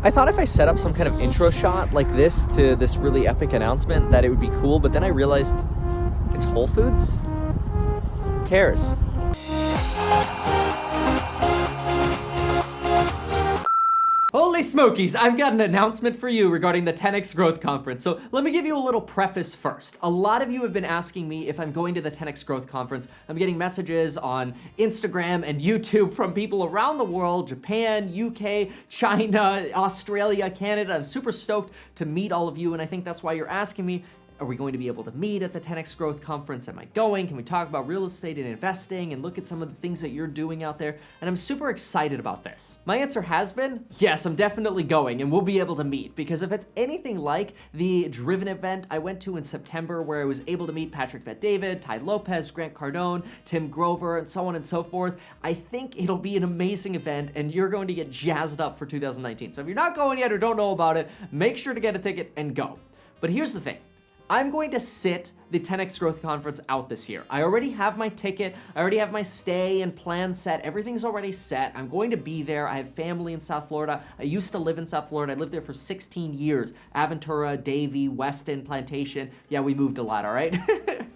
I thought if I set up some kind of intro shot like this to this really epic announcement that it would be cool, but then I realized it's Whole Foods? Who cares? Holy smokies, I've got an announcement for you regarding the 10X Growth Conference. So let me give you a little preface first. A lot of you have been asking me if I'm going to the 10X Growth Conference. I'm getting messages on Instagram and YouTube from people around the world, Japan, UK, China, Australia, Canada. I'm super stoked to meet all of you, and I think that's why you're asking me, are we going to be able to meet at the 10X Growth Conference? Am I going? Can we talk about real estate and investing and look at some of the things that you're doing out there? And I'm super excited about this. My answer has been, yes, I'm definitely going and we'll be able to meet, because if it's anything like the Driven event I went to in September where I was able to meet Patrick Bet-David, Ty Lopez, Grant Cardone, Tim Grover, and so on and so forth, I think it'll be an amazing event and you're going to get jazzed up for 2019. So if you're not going yet or don't know about it, make sure to get a ticket and go. But here's the thing. I'm going to sit the 10X Growth Conference out this year. I already have my ticket. I already have my stay and plan set. Everything's already set. I'm going to be there. I have family in South Florida. I used to live in South Florida. I lived there for 16 years. Aventura, Davie, Weston, Plantation. Yeah, we moved a lot, all right?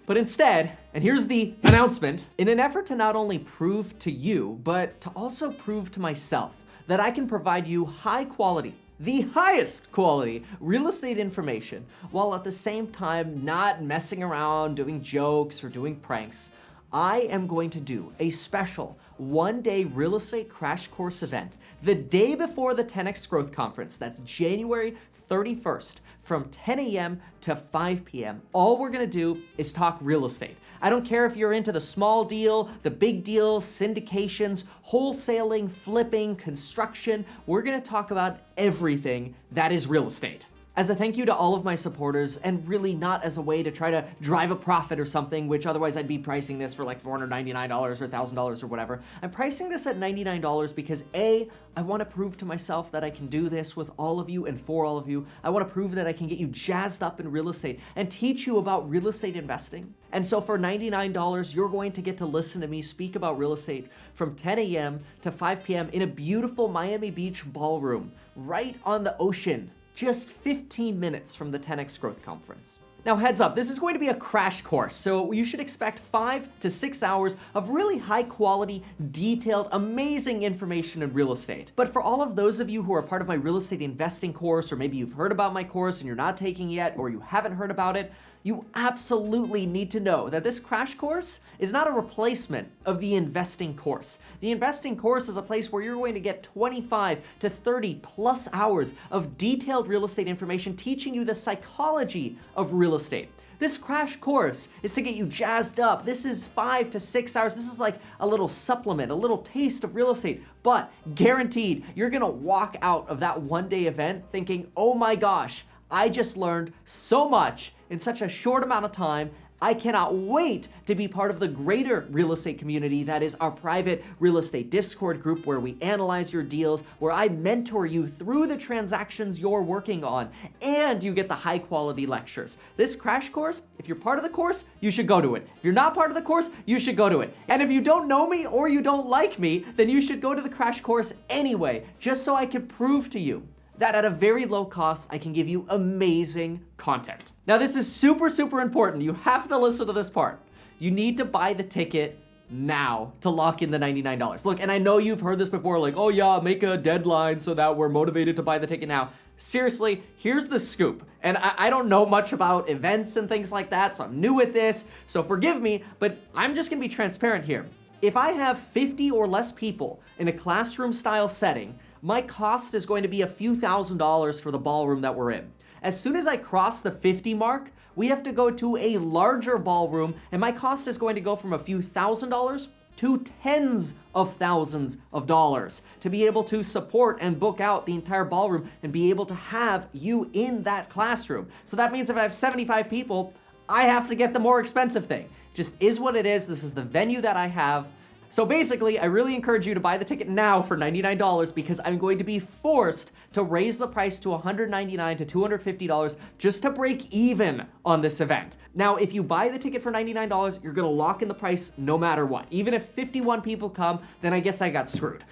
But instead, and here's the announcement, in an effort to not only prove to you, but to also prove to myself that I can provide you high quality, the highest quality real estate information, while at the same time not messing around, doing jokes or doing pranks, I am going to do a special one-day real estate crash course event the day before the 10X Growth Conference. That's January 31st from 10 a.m. to 5 p.m. All we're gonna do is talk real estate. I don't care if you're into the small deal, the big deals, syndications, wholesaling, flipping, construction. We're gonna talk about everything that is real estate. As a thank you to all of my supporters, and really not as a way to try to drive a profit or something, which otherwise I'd be pricing this for like $499 or $1,000 or whatever. I'm pricing this at $99 because A, I want to prove to myself that I can do this with all of you and for all of you. I want to prove that I can get you jazzed up in real estate and teach you about real estate investing. And so for $99, you're going to get to listen to me speak about real estate from 10 a.m. to 5 p.m. in a beautiful Miami Beach ballroom right on the ocean, just 15 minutes from the 10X Growth Conference. Now heads up, this is going to be a crash course, so you should expect 5 to 6 hours of really high quality, detailed, amazing information in real estate. But for all of those of you who are part of my real estate investing course, or maybe you've heard about my course and you're not taking it yet, or you haven't heard about it, you absolutely need to know that this crash course is not a replacement of the investing course. The investing course is a place where you're going to get 25 to 30 plus hours of detailed real estate information teaching you the psychology of real estate. This crash course is to get you jazzed up. This is 5 to 6 hours. This is like a little supplement, a little taste of real estate, but guaranteed, you're gonna walk out of that one-day event thinking, oh my gosh, I just learned so much in such a short amount of time. I cannot wait to be part of the greater real estate community that is our private real estate Discord group, where we analyze your deals, where I mentor you through the transactions you're working on, and you get the high quality lectures. This crash course, if you're part of the course, you should go to it. If you're not part of the course, you should go to it. And if you don't know me or you don't like me, then you should go to the crash course anyway, just so I can prove to you that at a very low cost, I can give you amazing content. Now, this is super, super important. You have to listen to this part. You need to buy the ticket now to lock in the $99. Look, and I know you've heard this before, like, oh yeah, make a deadline so that we're motivated to buy the ticket now. Seriously, here's the scoop. And I don't know much about events and things like that, so I'm new at this, so forgive me, but I'm just gonna be transparent here. If I have 50 or less people in a classroom style setting, my cost is going to be a few $1,000s for the ballroom that we're in. As soon as I cross the 50 mark, we have to go to a larger ballroom, and my cost is going to go from a few $1,000s to tens of thousands of dollars to be able to support and book out the entire ballroom and be able to have you in that classroom. So that means if I have 75 people, I have to get the more expensive thing. Just is what it is. This is the venue that I have. So basically, I really encourage you to buy the ticket now for $99 because I'm going to be forced to raise the price to $199 to $250 just to break even on this event. Now, if you buy the ticket for $99, you're gonna lock in the price no matter what. Even if 51 people come, then I guess I got screwed.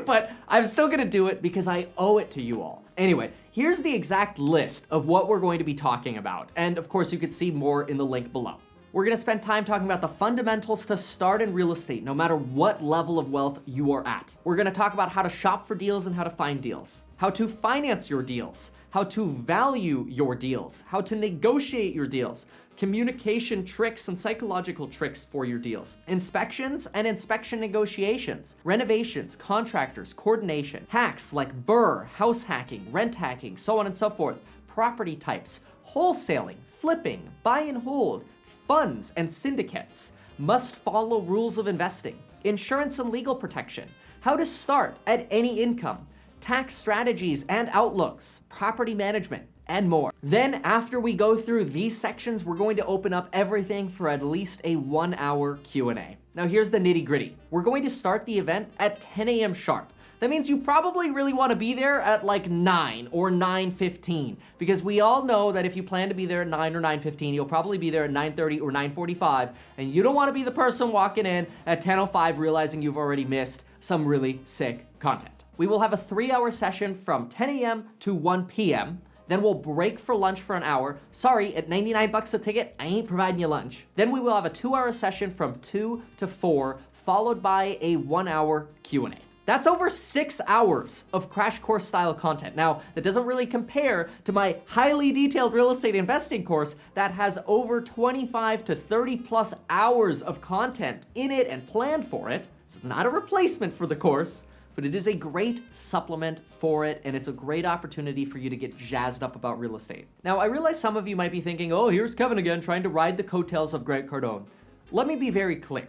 But I'm still gonna do it because I owe it to you all. Anyway, here's the exact list of what we're going to be talking about. And of course, you could see more in the link below. We're gonna spend time talking about the fundamentals to start in real estate, no matter what level of wealth you are at. We're gonna talk about how to shop for deals and how to find deals, how to finance your deals, how to value your deals, how to negotiate your deals, communication tricks and psychological tricks for your deals, inspections and inspection negotiations, renovations, contractors, coordination, hacks like BRRRR, house hacking, rent hacking, so on and so forth, property types, wholesaling, flipping, buy and hold, funds and syndicates, must follow rules of investing, insurance and legal protection, how to start at any income, tax strategies and outlooks, property management, and more. Then after we go through these sections, we're going to open up everything for at least a 1-hour Q&A. Now here's the nitty gritty. We're going to start the event at 10 a.m. sharp. That means you probably really want to be there at like 9 or 9:15, because we all know that if you plan to be there at 9 or 9:15, you'll probably be there at 9:30 or 9:45, and you don't want to be the person walking in at 10:05 realizing you've already missed some really sick content. We will have a 3-hour session from 10 a.m. to 1 p.m. Then we'll break for lunch for an hour. Sorry, at 99 bucks a ticket, I ain't providing you lunch. Then we will have a 2-hour session from 2 to 4, followed by a 1-hour Q&A. That's over 6 hours of crash course style content. Now, that doesn't really compare to my highly detailed real estate investing course that has over 25 to 30 plus hours of content in it and planned for it. So it's not a replacement for the course, but it is a great supplement for it, and it's a great opportunity for you to get jazzed up about real estate. Now, I realize some of you might be thinking, oh, here's Kevin again trying to ride the coattails of Grant Cardone. Let me be very clear.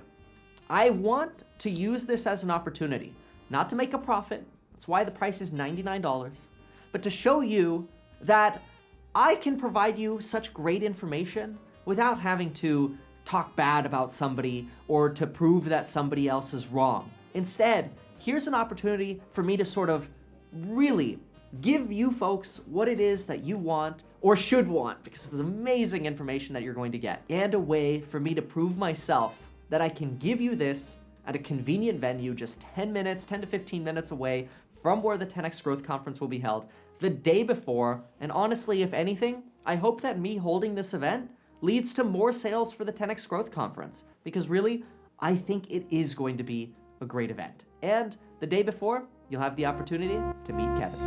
I want to use this as an opportunity, not to make a profit, that's why the price is $99, but to show you that I can provide you such great information without having to talk bad about somebody or to prove that somebody else is wrong. Instead, here's an opportunity for me to sort of really give you folks what it is that you want or should want, because this is amazing information that you're going to get, and a way for me to prove myself that I can give you this at a convenient venue just 10 to 15 minutes away from where the 10X Growth Conference will be held the day before. And honestly, if anything, I hope that me holding this event leads to more sales for the 10X Growth Conference, because really, I think it is going to be a great event. And the day before, you'll have the opportunity to meet Kevin.